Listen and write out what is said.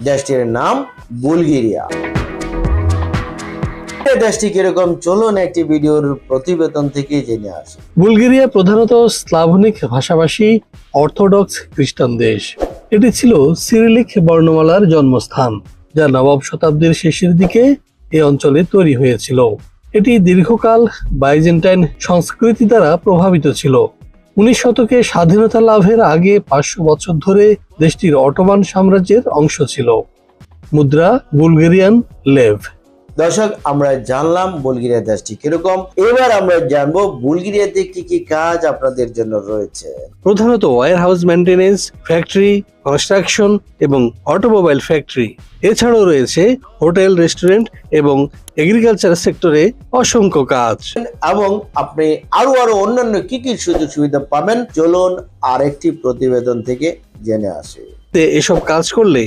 দেশটির নাম বুলগেরিয়া। এই দেশটি কিরকম চলুন একটি ভিডিওর প্রতিবেদন থেকে জেনে আসি। বুলগেরিয়া প্রধানত স্লাভনিক ভাষাভাষী অর্থোডক্স খ্রিস্টান দেশ। এটি ছিল সিরিলিক বর্ণমালার জন্মস্থান, যা নবম শতাব্দীর শেষের দিকে এই অঞ্চলে তৈরি হয়েছিল। এটি দীর্ঘকাল বাইজেন্টাইন সংস্কৃতি দ্বারা প্রভাবিত ছিল। 19 শতকে স্বাধীনতা লাভের আগে 500 বছর ধরে দেশটির অটোমান সাম্রাজ্যের অংশ ছিল। মুদ্রা বুলগেরিয়ান লেভ। দর্শক, আমরা জানলাম বুলগেরিয়া দেশটি কিরকম। এবার আমরা জানবো বুলগেরিয়াতে কি কি কাজ আপনাদের জন্য রয়েছে। প্রধানত ওয়্যারহাউস মেইনটেনেন্স, ফ্যাক্টরি, কনস্ট্রাকশন এবং অটোমোবাইল ফ্যাক্টরি। এছাড়াও রয়েছে হোটেল, রেস্টুরেন্ট এবং এগ্রিকালচার সেক্টরে অসংখ্য কাজ। এবং আপনি আরো অন্যান্য কি কি সুযোগ সুবিধা পাবেন, চলুন আরেকটি প্রতিবেদন থেকে জেনে আসি। এসব কাজ করলে